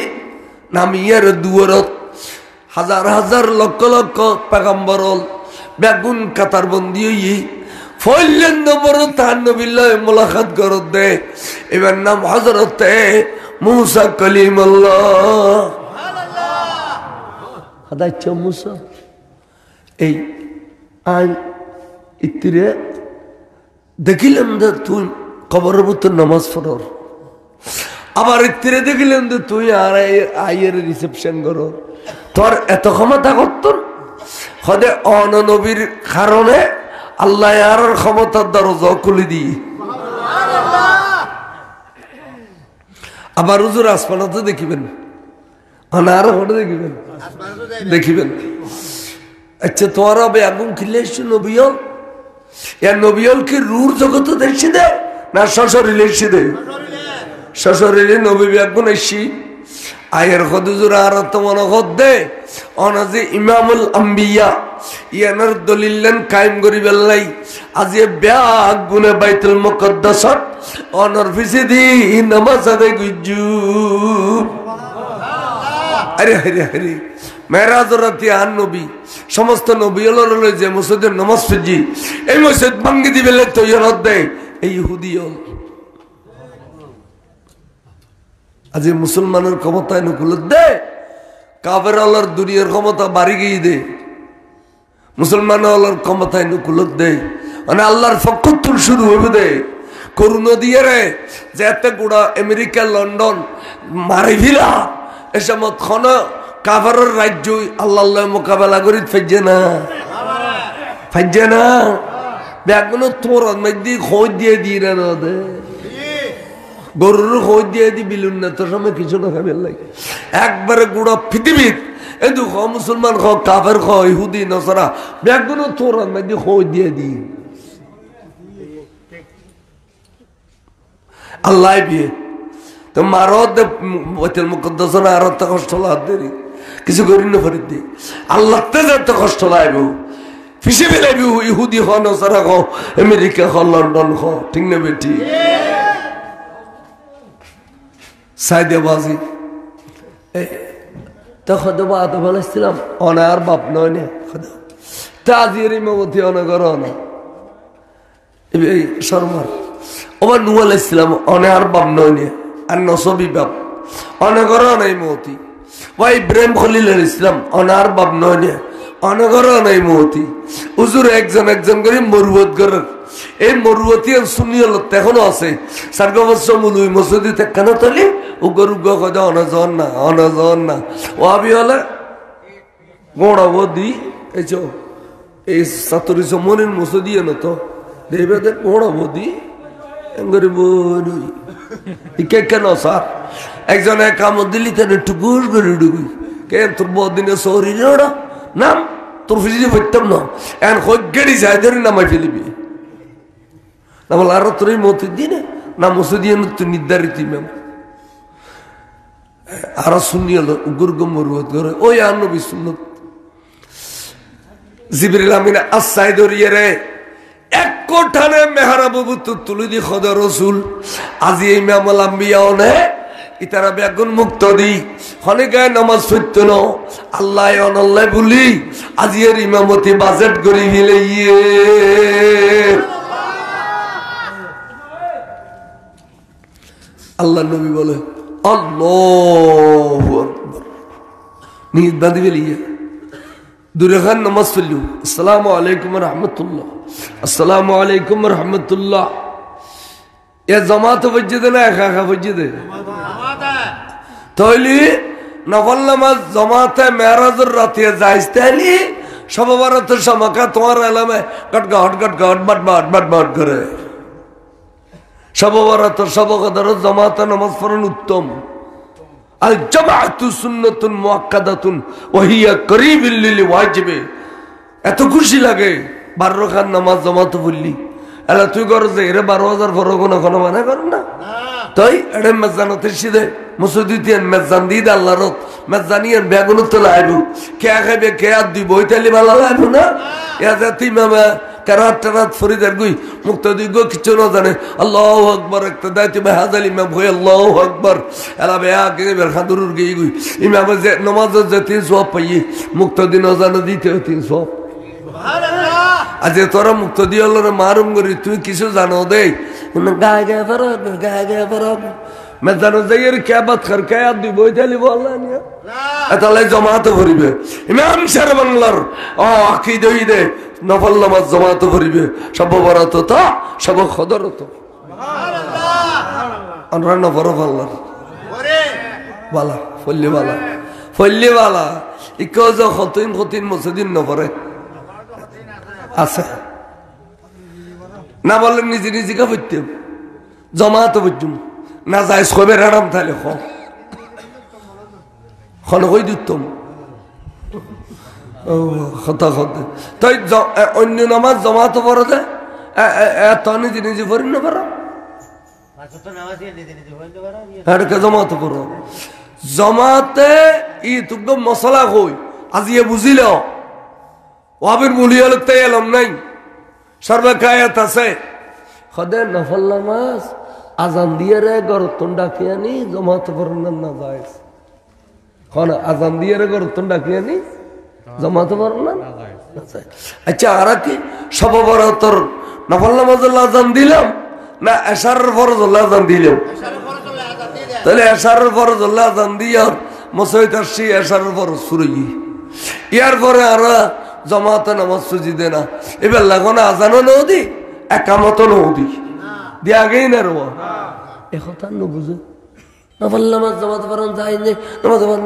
নামিয়ার দুয়ারত হাজার হাজার লক্ষ লক্ষ পেগম্বর বেগুন কাতার বন্দি হই ফইলেন নম্বর তার নবিল্লাহ মুলাকাত করত দে এবার নাম হযরতে মুসা কালিমুল্লাহ হাদাইছ মুসা এই আই ইতিরে দেখিলাম যে তুই কবরের ভিতর নামাজ পড়র আবার ইতিরে দেখিলাম যে তুই আর আইয়ের রিসেপশন করো তোর এত ক্ষমতা করতন হদে অননবীর কারণে আল্লাহ আর ক্ষমতার দরজা খুলে দিই আবার হুজুর আসমানতে দেখিবেন অনার হটে দেখিবেন দেখিবেন আচ্ছা তোর আগুন খিলে এসছে নবিয়ল নবিয়ল কি রুর জগত দেখছি দে না শ্বশুরিলে এসছি দে শ্বশুরিলে নবী আগুন এসছি আয়ের খদুজুর আর তোমার হদ দে অনাজে ইমামুল আম্বিয়া ইয়ানার দলিলেন কায়েম করি বেল্লাই আজি ব্যাগ গুনে বাইতুল মুকদ্দাসত অনর ফিসে দি নামাজ আদায় গুজু আরে হরে হরে মেরাজ রাতে আন নবী সমস্ত নবী হলো যে মসজিদের নামাজ পড়ি এই মসজিদ ভাঙ্গি দিবে তো ইয়ানত দেয় এই ইহুদিও আজ মুসলমানের ক্ষমতা অনুকূল দে কাফের আল্লাহর দুনিয়ার ক্ষমতা বাড়ি গিয়ে দে মুসলমান আল্লাহর ক্ষমতা অনুকূল দে মানে আল্লাহর ফকতুল শুরু হবে দে করুণা দিয়ে রে যেতে গুড়া আমেরিকা লন্ডন মারি ভিলা এসব খন কাফের রাজ্য আল্লাহ মোকাবেলা করি ফাইজে না ব্যাগুলো তোর মধ্যে খোঁজ দিয়ে দিয়ে না দে গরুর খোঁজ দিয়ে দি বিলুন না তোর সময় কিছু না খাবে লাগে একবারে গুড়া পৃথিবীর এই দু মুসলমান খ কাফের খ ইহুদি নসরা ব্যাগুলো তোর মধ্যে খোঁজ দিয়ে দি আল্লাহ বিয়ে তো মারত বাইতুল মুকদ্দাসের আর তো কষ্ট লাগবে কিছু করি না ফরিদ দি আল্লাহ তে যত কষ্ট লাগবে ফিসে বেলাইবি ইহুদি খ নসরা খ আমেরিকা খ লন্ডন খ ঠিক না বেটি সাইদেবাজি তো খদবা আদম আলাইহিস সালাম অনার বাপ নয় না খদা তাজির ইমামতি অনগর না এই শর্মার ওমর নূহ আলাইহিস সালাম অনার বাপ নয় না আর নসবি বাপ অনগর নাই মতি ওই ইব্রাহিম খলিল আলাইহিস সালাম অনার বাপ নয় না অনগর নাই মতি হুজুর একজন একজন করে মরুবত করে এই মরুবতী শুনি হল এখনো আছে সার্গবৎসমুল ওই মসজিদে কেন তলি ও গরু গদা অনাজন না ও আবি হলে গোড়াবো দি এই সাতরি সমনের মসজিদ এনো তো দেবে গোড়াবো দি গরিব কেন স্যার একজন কামড় দিলি তেন টুকুর করে ডুবি কে তোর বদিনে সৌরি ওরা নাম তোর ফিজি পড়তাম না এখন হজ্ঞারি যায় ধরে নামাই ফেলিবি না বলে আরো তোর এই মতি দিনে না মসু দিয়ে তুই নির্ধারিত ম্যাম আরো শুনি হলো গুরগম মরুত করে ওই আর নবী সুন্নত জিবরিল আমিন আসাই ধরিয়ে রে এক কোঠানে মেহরাবু তুলি দি খোদা রসুল আজি ইমাম আল আম্বিয়াও নে ইতারা বেগুন মুক্ত দি হনে গায়ে নামাজ পড়তো না আল্লাহ অনাল্লাহ বলি আজি এর ইমামতি বাজেট করি গেলে ইয়ে আল্লাহ নবী বলে আল্লাহু আকবার নিজ বাঁধি বেলিয়ে দূরে খান নামাজ পড়লু আসসালামু আলাইকুম রহমতুল্লাহ আসসালামু আলাইকুম রহমতুল্লাহ এ জামাত বজ্জে দে না একা একা বজ্জে দে তাহলে নফল নামাজ জামাতে মেরাজের রাতে যাইস তাহলে সব বারাতের সমাকা তোমার এলামে গটগট গটগট বাট বাট বাট বাট করে সব বারাতের সব কদর জামাতে নামাজ পড়ান উত্তম আল জামাআতু সুন্নাতুন মুআক্কাদাতুন ওয়া হিয়া করিবুল লিল ওয়াজিবে এত খুশি লাগে 12 রাকাত নামাজ জামাত পড়লি আলা তুই কর যে এর 12000 ফরক না কোনো মানে কর না তাই এর মেজানতে সিদে মুসুদিতেন মেজান দিদ আল্লাহর মেজানিয়ান বেগুন তো লাইবু কে খাবে কে আর দিব ওইতালি ভালো লাইবু না ইয়া জাতি মামা কারাত টারাত ফরিদার গুই মুক্তাদি গো কিছু না জানে আল্লাহু আকবার একটা দাইতে হাজাল ইমাম হই আল্লাহু আকবার এলা বে আগে বের খাদুরুর গই গুই ইমাম যে নামাজ যে 300 পাইয়ে মুক্তাদি না জানা দিতে 300 সুবহানাল্লাহ আজ তোরা মুক্তাদি আল্লাহর মারুম করি তুই কিছু জানো দে গায় গায় ফরক मैं जानो जाइए क्या बात कर क्या याद दी बोई चली बोल रहा नहीं अतले जमात भरिबे इमाम शेर बांगलार ओ अकीदे इदे नफल नमाज जमात भरिबे सब बरात तो सब खदर तो सुभान अल्लाह अनरा नफर बांगलार ओरे वाला फल्ली वाला इको जो खतिन मसजिद नफरे আছে না বলে নিজে নিজে কা পড়তে জমাত বুঝুম না যাই সবে রাম তাহলে কই দিতাম কথা তাই অন্য নামাজ জমাত পড়ো দে এত নিজে নিজে পড়ি না পারো জমাত পড়ো জমাতে ই তুক মশলা কই আজিয়ে বুঝিল ওয়াবির মুলিয়া লোক তাই এলাম নাই সর্বকায়াত আছে খদে নফল নামাজ আজান দিয়ে রে গরতন ডাকি আনি জমাত পড়ানো না যায় আজান দিয়ে রে গরতন ডাকি আনি জমাত পড়ানো না যায় আচ্ছা আর কি সব বরাতর নফল নামাজের আজান দিলাম না এশারের ফরজ আজান দিলাম তাহলে এশারের ফরজ আজান দিয়ে মসজিদ আসছি এশারের ফরজ শুরু ইয়ার পরে আর জমাতে নামাজ সুজিদে না এবার লাগানো আজানও নও দি একামত নও দি দিয়ে আগেই না রো একথা ন বুঝে নফল নামাজ জমাতে পারেন যাই নে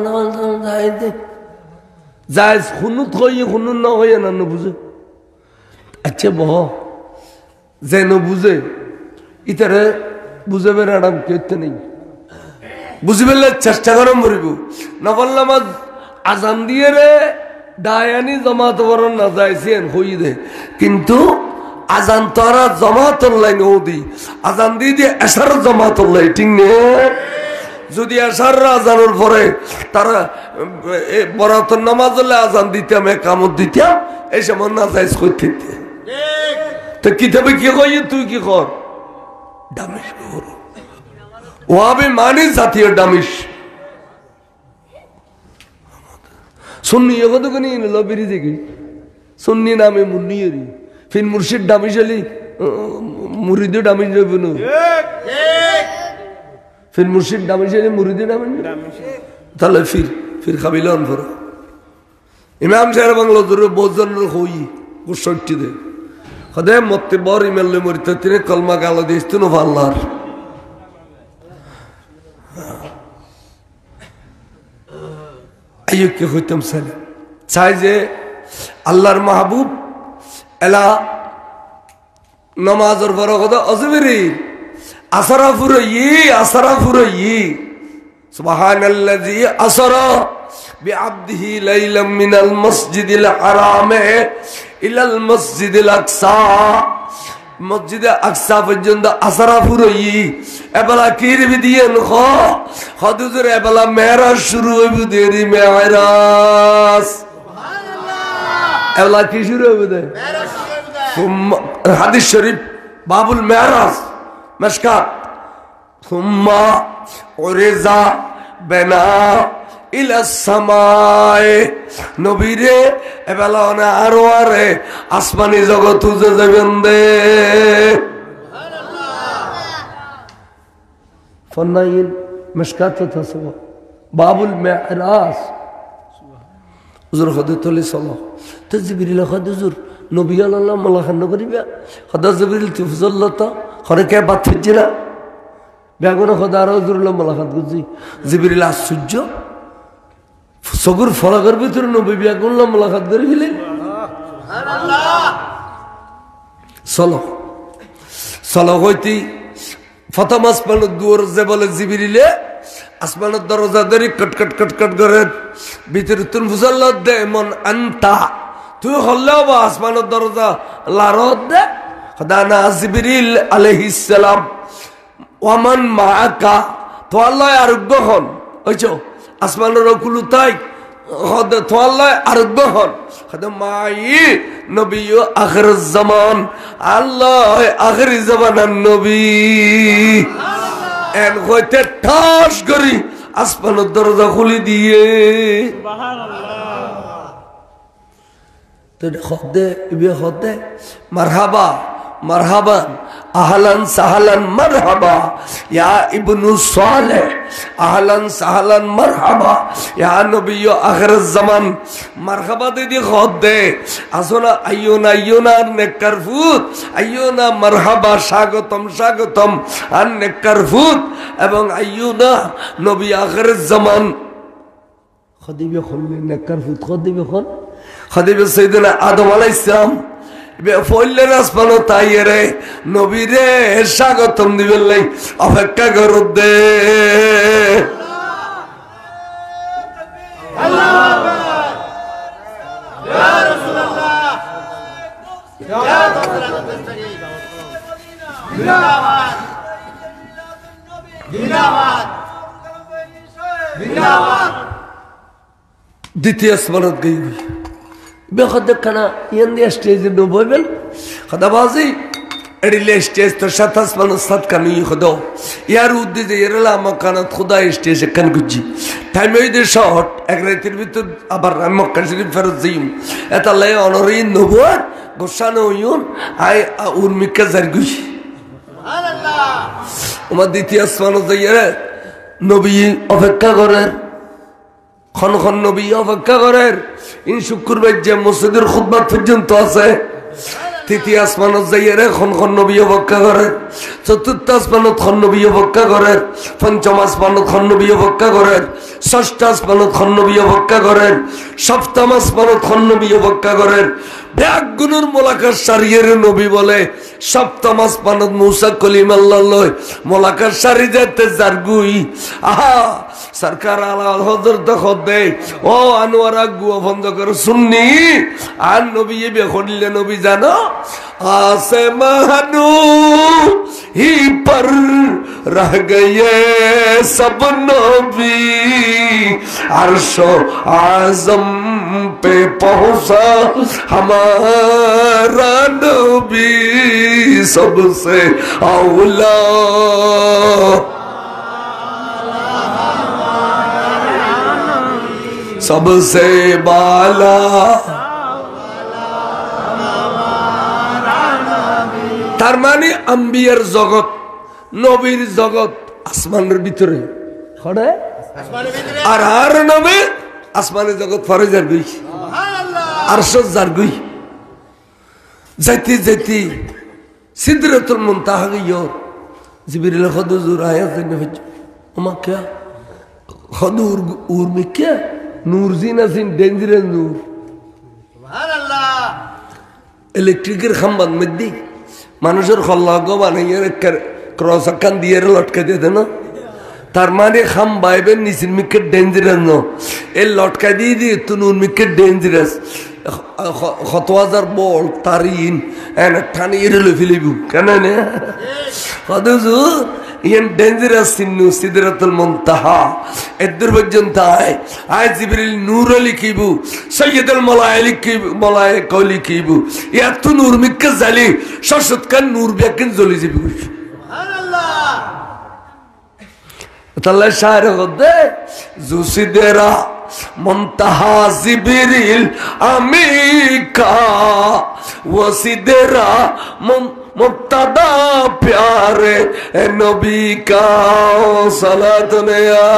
নামাজ যাই নে যাই খুনুত হইয়ে খুনুন না হইয়ে না ন বুঝে আচ্ছা বহ যে ন বুঝে ইতারে বুঝে বের আরাম কেতে নেই বুঝিবেলে চেষ্টা করম মরিব নফল নামাজ আজান দিয়ে রে ডায়ানি জমাত বরণ না যাইছেন হই দে কিন্তু আজান তারা জমাতুল্লাহ নদি আজান দিয়ে এশার জমাতুল্লাহ ঠিক নে যদি এশার আজানের পরে তারা বরাতন নামাজ আজান দিতাম একামত দিতাম এই সময় না যাইস কইতে তো কিতাবে কি কই তুই কি কর ডামিশ কর ওয়াবে মানে জাতীয় ডামিশ सुन्नी ये तो नहीं लो बिरी देखी सुन्नी नामे मुन्नीरी फिर मुर्शिद डामिश अली मुरीदो डामिश जो बनो फिर मुर्शिद डामिश अली मुरीदो डामिश ताले फिर कबिलान फरो इमाम शहर बंगलो दूर बहुत जन लोग होई कुछ शक्ति दे खदे मत्ते बार इमेल ले मरते तेरे कलमा गाला देश तो नवालार আইয়ুবকে হইতাম সালে চাই যে আল্লাহর মাহবুব এলা নামাজের বড় কথা অজবেরি আসরা ফুরই সুবহানাল্লাযী আসরা বিআবদিহি লাইলাম মিনাল মসজিদিল হারামে ইলাল মসজিদিল আকসা মসজিদে আকসা পর্যন্ত আসরা ফুরই এবেলা কিরবি দিয়েন হদুজুর এবেলা মেরাজ শুরু হইব দেরি মেরাজ এবেলা কি শুরু হইব দে হাদিস শরীফ বাবুল মেরাজ মশকাত সুম্মা উরিজা বিনা ইলা সামায়ে নবীরে এবেলা না আরো আরে আসমানি জগৎ উজে যাবেন দে ফনাইন মশকাত তাসব বাবুল মেরাজ হুজুর খদতলি সাল্লাহ তো জিবরিল খদুজুর নবী আল্লাহ মালাখান করিবা খদা জিবরিল তুফজল্লাতা খরে কে বাত ফিজিরা বেগুন খদা আর হুজুরুল্লাহ মালাখাত গুজি জিবরিল আশ্চর্য সগুর ফলাগর ভিতরে নবী বেগুনলা মালাখাত করে গেলেন সুবহানাল্লাহ চলো হইতি প্রথম আসমানের দুয়ার যে বলে জিবরিলে আসমানের দরজা ধরে কটকট কটকট করে ভিতরে তুন ফুজাল্লাহ দে মন আনতা তুই হল্লেও বা আসমানের দরজা লারত দে খদানা জিবরিল আলাইহিস সালাম ওয়ামান মাআকা তো আল্লাহ আরোগ্য হন ওইছো আসমানের কুলুতাই হদ তো আল্লাহ আরোগ্য হন খদা মাই নবী আখির জামান আল্লাহ আখির জামানার নবী এন হইতে ঠাস করি আসমানের দরজা খুলে দিয়ে সুবহানাল্লাহ মারহাবা মারহাবান আহলান সাহলান মারহাবা ইয়া ইবনু সালেহ আহলান সাহলান মারহাবা ইয়া নবী আখির জামান মারহাবা দিদি খদে আসনা আইয়ুনা নেকারফুত আইয়ুনা মারহাবা স্বাগতম স্বাগতম আর নেকারফুত এবং আইয়ুনা নবী আখির জামান খদিবে খললে নেকারফুত খদিবে খন খদিবে সাইয়েদনা আদম আলাইহিস সালাম ফইলের আসমানো তাই রে নবী রে স্বাগতম দিবেন লাই অপেক্ষা কর দে আল্লাহু আকবার ইয়া রাসূলুল্লাহ ইয়া জিন্দাবাদ জিন্দাবাদ জিন্দাবাদ দ্বিতীয় আসমানত গইবি বেখদখানা ইয়ান্দি স্টেজে নববেল খদাবাজি এডিলে স্টেজ তো সাতাস মানুষ সাত কানি খদো ইয়ার উদ্দেশ্যে এরলা মকানত খুদা স্টেজ কান গুজি টাইম হইতে শর্ট এক রাতের ভিতর আবার মক্কা শরীফ ফেরত যাইম এটা লাই অনরি নবুয়াত গোসানো ইউন আই উর্মিকা জারগুই সুবহানাল্লাহ ওমা দ্বিতীয় আসমানত যাইরে নবী অপেক্ষা করেন খন নবী অপেক্ষা করেন ইন শুক্রবার যে মসজিদের খুতবা পর্যন্ত আছে তৃতীয় আসমানত যাইরে খন নবী অপেক্ষা করেন চতুর্থ আসমানত খন নবী অপেক্ষা করেন পঞ্চম আসমানত খন নবী অপেক্ষা করেন ষষ্ঠ আসমানত খন নবী অপেক্ষা করেন সপ্তম আসমানত খন নবী অপেক্ষা করেন ব্যাগুনের মোলাকাত সারিয়ে নবী বলে সপ্তম আসমানত মুসা কলিমাল্লাহ লয় মোলাকাত সারি যেতে জারগুই আহা সরকার আলা হযরত খদে ও আনোয়ারা গুয়া বন্ধ করে সুন্নি আর নবী বে খড়লে নবী জানো आसमानों ही पर रह गए सब नबी अर्शो आज़म पे पहुंचा हमारा नबी सबसे औला सबसे बाला তার মানে আম্বিয়ার জগৎ নবীর জগৎ আসমানের ভিতরে আর আর নবী আসমানের জগৎ ফরজার গুই আরশ জারগুই যাইতে যাইতে সিদরাতুল মুনতাহা গিয়ে জিবরিল খদুজুর আয়াত নবী ওমা क्या খদুর উর মে क्या নূর জিনাসিন ডেঞ্জারাস নূর সুবহানাল্লাহ ইলেকট্রিকের খাম্বার মধ্যে মানুষের খল্লাগ বানাইয়ে ক্রস আকান দিয়ে লটকা দিয়ে দেন তার মানে খাম বাইবেন নিচের মিকে ডেঞ্জারাস ন এই লটকা দিয়ে দিয়ে তুনুর মিকে ডেঞ্জারাস কত হাজার বল তারিন এনে টানিয়ে রেলে ফেলিব কেন নে হুজুর ইয়ান ডেঞ্জারাস সিন্নু সিদরাতুল মুনতাহা এদুর পর্যন্ত আয় জিবরিল নূর লিখিবু সাইয়্যিদুল মালায়েকা লিখিবু এত নূর মিকে জালি শশত কান নূর বেকিন জ্বলি যাবি সুবহানাল্লাহ তাহলে শায়ের গদে জুসিদেরা মুনতাহা জিবরিল আমিকা ওয়াসিদেরা মুবতাদা প্যারে নবী কা সালাত নেয়া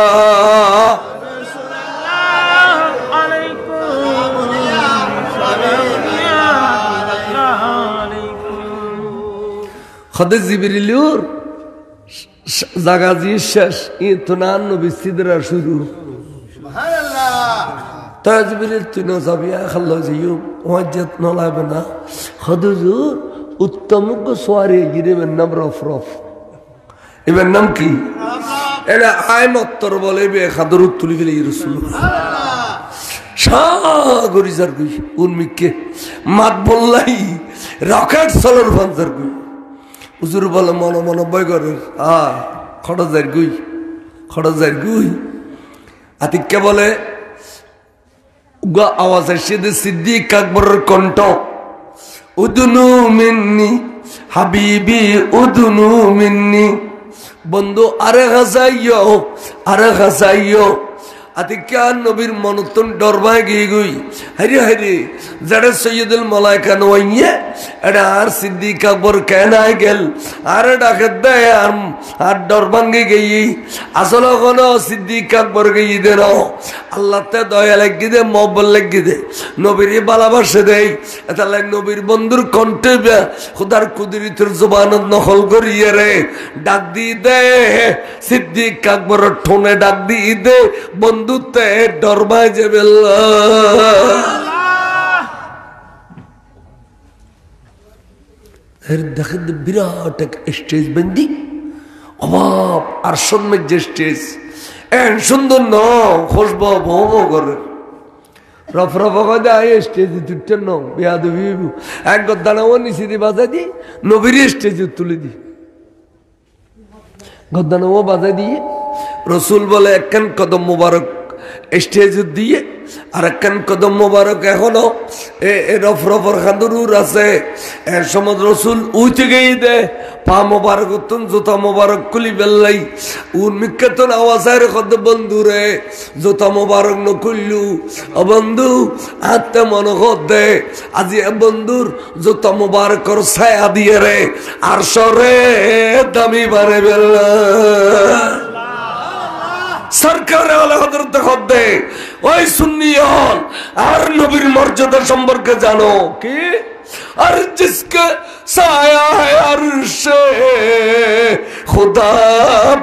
খদে জিবরিলুর জাগাজি শেষ ইতনান নবী সিদরা শুরু সুবহানাল্লাহ তাজবিরিল তুনো যাবিয়া খাল্লা জিয়ু ওয়াজ্জাত নলাবনা খদুজুর উত্তমক সোয়ারে গিরেবেন নাম রফরফ এবার নাম কি এটা আইন উত্তর বলে বে খাদর তুলি গেলে রাসূলুল্লাহ সাগরি জারগুই উন্মিকে মাত বললাই রকেট সলর ভাঞ্জার গুই হুজুর বলে মন মন বয় করে খড়জার গুই আতিককে বলে আওয়াজ আসছে সিদ্দিক আকবরের কণ্ঠ উদনু মিন্নি হাবিবি উদনু মিন্নি বন্ধু আরে হাসাইও আতিকা নবীর মনতন ডরবাই গিয়ে গই হরি হরি যারা সৈয়দুল মালায়েকা নইয়ে এটা আর সিদ্দিক আকবর কেন আই গেল আর ডাকে দেয় আর ডরবাঙ্গে গিয়ে আসলে কোনো সিদ্দিক আকবর গিয়ে দে না আল্লাহতে দয়া লাগি দে মহব্বত লাগি দে নবীর ভালোবাসে দেয় তাহলে নবীর বন্ধুর কণ্ঠে খুদার কুদরতের জবানত নকল করিয়ে রে ডাক দিয়ে দে সিদ্দিক আকবর ঠোনে ডাক দিয়ে দে বন্ধুতে ডরবাই যাবে দেখেন বিরাট এক স্টেজ বন্দি অভাব আর সন্মের যে স্টেজ এন সুন্দর ন খুশব ভোগ করে রফ রফ স্টেজ তুলতে ন বেয়াদবি এক গদ্দানাও নিচে দিয়ে বাজাই দি নবীর স্টেজে তুলে দি গদ্দানাও বাজাই দিয়ে রসুল বলে একখান কদম মুবারক স্টেজ দিয়ে আর একখান কদম মুবারক এখনো রফ রফর খান্দুর আছে এর সময় রসুল উঠে গিয়ে দে পা মোবারক তুন জুতা মোবারক খুলি বেল্লাই উন্মিক্ষেতন আওয়াজের কত বন্ধু রে জুতা মোবারক নকুল্লু ও বন্ধু হাতে মনে দে আজি বন্ধুর জুতা মোবারকর ছায়া দিয়ে রে আর সরে দামি বারে বেল্লা সরকারে হযরত খদ্দে ওই সুন্নিয়ন আর নবীর মর্যাদা সম্পর্কে জানো কি আর जिसके साया है अर्श खुदा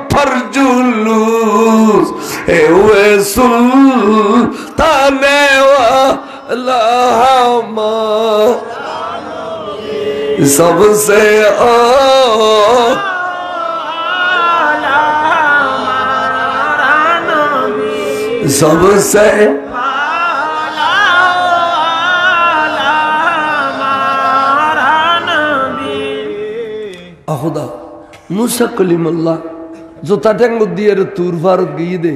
पर जुलूस है हुए सुल्तान वाला सबसे सबसे खुदा मूसा कलीमुल्लाह জুতা টেঙ্গ দিয়ে তুর ফারত গিয়ে দে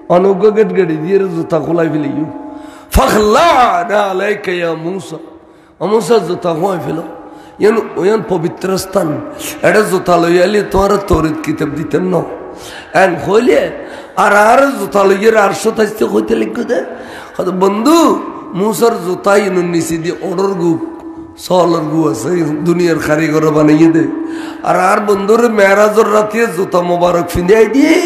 অনুজ্ঞ গেট গেড়ি দিয়ে জুতা খোলাই ফেলিও ফাখলানা আলাইকা ইয়া মুসা ও মুসা জুতা খোলাই ফেলো ইয়ান পবিত্র স্থান এটা জুতা লইয়ালি তোমার তৌরাত কিতাব দিতেন না এন হইলে আর জুতা লইয়ে আর শতাইতে হইতে লিখে দে বন্ধু মুসার জুতা ইনুন নিচে দিয়ে অর্ডার গু সলর গু আছে দুনিয়ার কারিগর বানিয়ে দে আর বন্ধুর মেরাজর রাতে জুতা মোবারক ফিন্দাই দিয়ে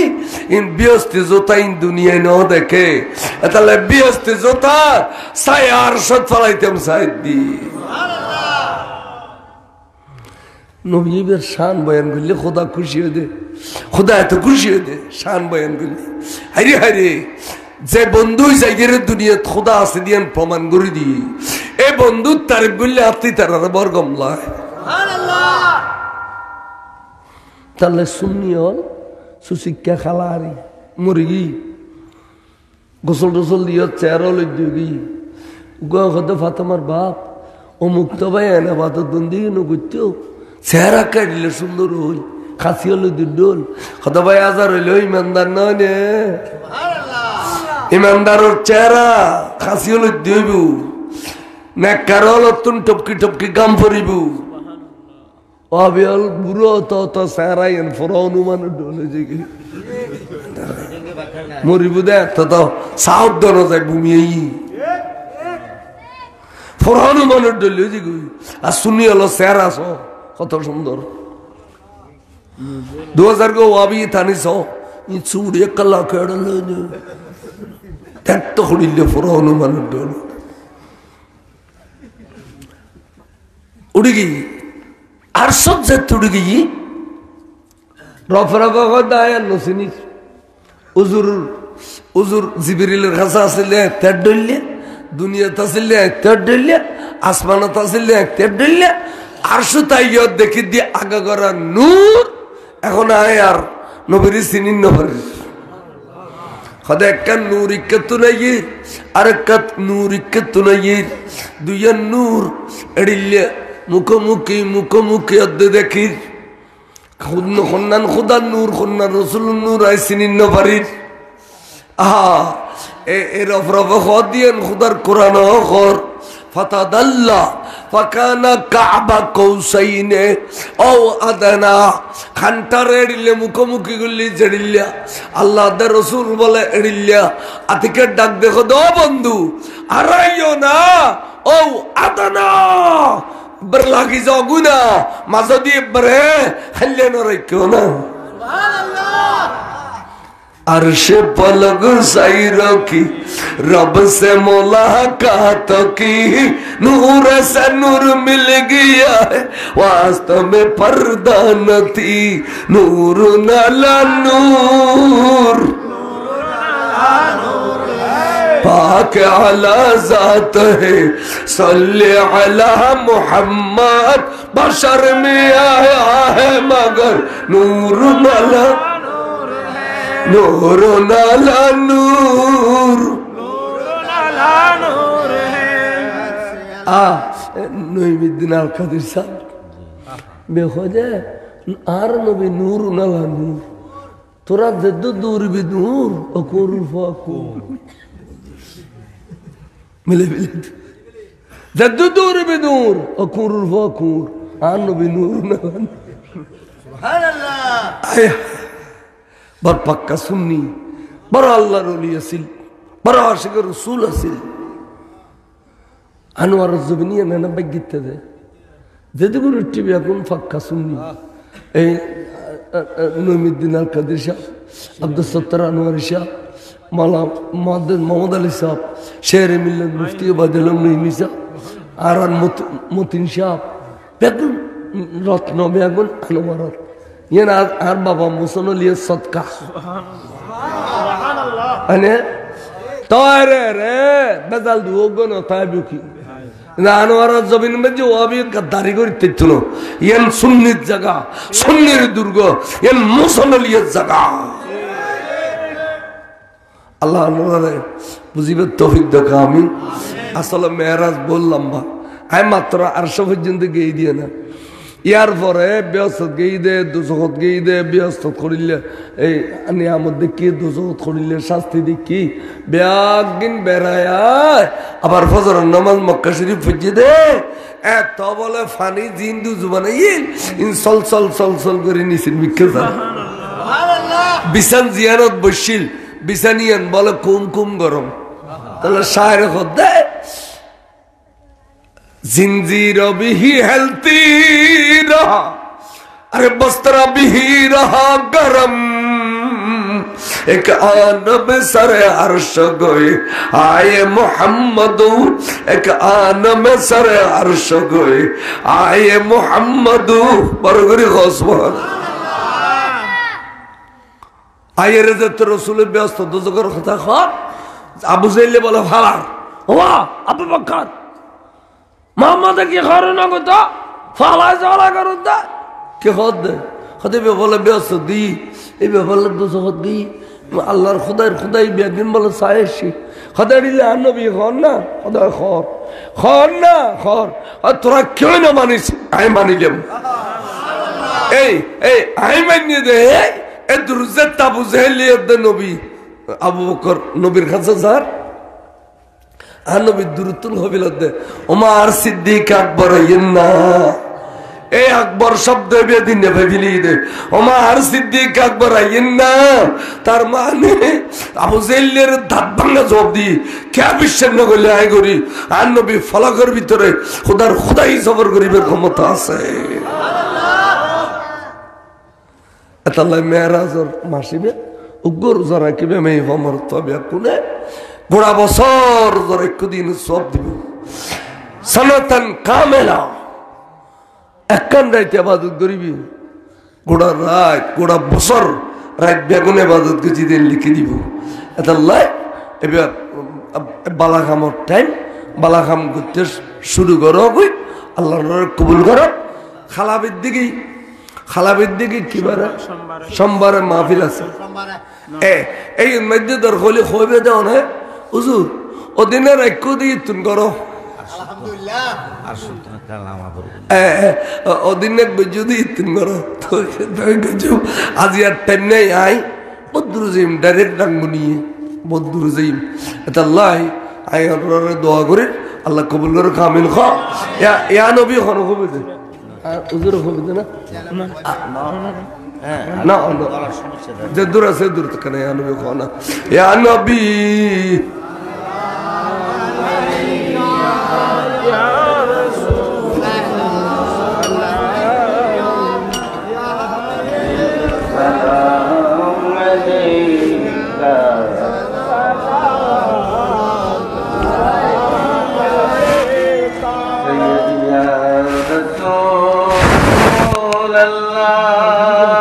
ইন বিয়স্তি জুতা ইন দুনিয়ায় ন দেখে তাহলে বিয়স্তি জুতা সাই আর সত ফলাইতাম সাইদ দি নবীর শান বয়ান করলে খোদা খুশি হয়ে দে খোদা এত খুশি হয়ে দে শান বয়ান করলে হারি হারি যে বন্ধু জায়গের দুনিয়াত খোদা আছে দিয়ে প্রমাণ করে দিয়ে এই বন্ধু তারিফ করলে আপনি তার বরগম লয় তাহলে সুন্নি হল সুশিক্ষা খালারি মুরগি গোসল টোসল দিয়ে চেয়ারও লই গত ফাতেমার বাপ অমুক তো ভাই এনে বাত দন্দি নগত্য চেহারা কাটলে সুন্দর হই খাসি হলো দুডোল কত ভাই আজার হইল ইমানদার নয় নে ইমানদারের চেহারা খাসি হলো দিব নেককার হলো তুন টপকি টপকি কাম করিব অবিয়াল বুড়ো তো চেহারা এন ফরা অনুমান ডলে যে মরিব দে তো সাউথ দন যায় ভূমি ফরানো মানুষ ডলে যে আর শুনি হলো চেহারা আস কত সুন্দর 2000 को वाबी थानी सो ये चूड़े कला केड़ल ने तत्तो खड़िले फरोनु मन डोल उड़ी गई अरसद से उड़ी गई रफरा को दाया नसिनी उजुर जिब्रील खसा से तडले दुनिया तसले तडले आसमान तसले तडले अरश ताइयो देखि दि आगा गरा नूर এখন আয় আর নবীর সিনিন নবীর খোদা একটা নূর ইক্কাতু নাই আর একটা নূর ইক্কাতু নাই দুইয়া নূর এড়িলে মুখোমুখি অদ্দে দেখি খন্নান খোদা নূর খন্নান রসুল নূর আয় সিনিন নবীর আহা এর রফরফ খদিয়েন খোদার কোরআন খর ফাতাদাল্লা ফাকানা কাবা কৌসাইনে ও আদানা খান্টার এড়িলে মুখোমুখি গুলি জেড়িল্লা আল্লাহ দে রসুল বলে এড়িল্লা আতিকে ডাক দেখো দো বন্ধু আরাইও না ও আদানা বরলাগি জগুনা মাঝদি বরে হল্লে ন রাখো না अर्श पलग सैरो की रब से मुलाकात की नूर से नूर मिल गया है वास्तव में पर्दा न थी नूर नला नूर पाक अला जात है सल्ले अला मुहम्मद बशर में आया है मगर नूर नला नूर नाला नूर नईमुद्दीन अल कादिर साहब बेखोदे आर नबी नूर नाला नूर तोरा जद्दू दूर भी नूर अकूर फाकूर मिले जद्दू दूर भी नूर अकूर फाकूर आर नबी नूर नाला सुभान अल्लाह बड़ पक्का सुन्नी बड़ा अल्लाह रली असिल बड़ा आशिक रसूल असिल अनवर ज़ुबनिया ने बगिते दे जदगुर टीवी अकुन पक्का सुन्नी ए नईमुद्दीन अल कादिर शाह अब्दुल सत्तार अनवर शाह मौला मोहम्मद अली साहब शेर मिल्लत मुफ्ती बदल नईमी साहब आरान मतीन शाह बेगुन रत्न बेगुन अनवर ये ना हर बाबा मुसनो लिए सदका अने तारे रे बदल दुओगो न ताबुकी ना अनवर जमीन में जो अभी गद्दारी को इत्तेचुनो ये सुन्नी जगह सुन्नी दुर्गो ये मुसनो लिए जगह अल्लाह अनुराधे बुझिबे तौफीक दो आमीन আসলে মেরাজ বললাম বা আই মাত্র আরশ পর্যন্ত গিয়ে দিয়ে না ইয়ার পরে ব্যস্ত গিয়ে দে দুজগত গিয়ে দে ব্যস্ত করিলে এই নিয়ামত দেখি দুজগত করিলে শাস্তি দেখি ব্যাগিন বেড়ায় আবার ফজর নামাজ মক্কা শরীফ পড়ছে দে এত বলে ফানি জিন্দু জুবানাই ইন সল সল সল সল করে নিছেন বিখ্যাত বিছান জিয়ারত বসিল বিছানিয়ান বলে কুম কুম গরম তাহলে শায়ের খোদে जिंजीर भी हेलती रहा अरे बस्तरा भी रहा गरम एक आन में सरे अर्श गोए आए मोहम्मद एक आन में सरे अर्श गोए आए मोहम्मद बरगरी खोसमान आये रज़त रसूल व्यस्त दुज़कर खुदा ख़ार अबू ज़ैल बोला फालार हुआ अबू बकर मोहम्मद की खारना को तो फाला जाला करो दा के खुद হতে বলে ব্যস্ত দি এই ব্যাপারে দোষত গই আল্লাহর খুদাই বেদিন বলে চাইছি খদাই দিলে আর নবী খর না খদাই খর না খর আর তোরা কেউ না মানিস আমি মানিলাম এই আমি মানিয়ে দে এই দুরুজের তাবু জেহেলিয়ে দে নবী আবু বকর নবীর কাছে স্যার আর নবীর দূরত্ব হবিল দে ওমার সিদ্দিক আকবর না এই আকবর শব্দ বেদিন ভেবিলি দে ওমার সিদ্দিক আকবর না তার মানে আবু জেহেলের দাঁত ভাঙা জবাব দি কে বিশ্বাস না করলে আয় করি আর নবী ফলকের ভিতরে খুদাই সবর গরিবের ক্ষমতা আছে এতাল্লাই মেয়েরাজর মাসিবে উগ্র যারা কিবে মেয়ে ভমর তবে কোনে গোড়া বছর ধরে একদিন সব দিব সনাতন কামেলা একখান রাইতে আবাদত করিবি গোড়া রাত গোড়া বছর রাত বেগুন আবাদত গেছি দিন লিখে দিব এতাল্লাই এবার বালাখামর টাইম বালাখাম করতে শুরু করো কই আল্লাহ কবুল করো খালাবের দিকে কি বারে সোমবারে মাহফিল আছে এই মধ্যে তোর হলে হইবে দেও না হুজুর ওদিনের এক দিয়ে তুন করো ওদিনে যদি তুন করো আজি আর টাইম নেই আই বদরুজিম ডাইরেক্ট ডাঙ্গু নিয়ে বদরুজিম এটা লাই আই দোয়া করে আল্লাহ কবুল করে কামিল খ ইয়া নবী খন হবে দে হুজুর হবে না না যে দূর আছে দূর থেকে ইয়া নবী খ না ইয়া নবী Allah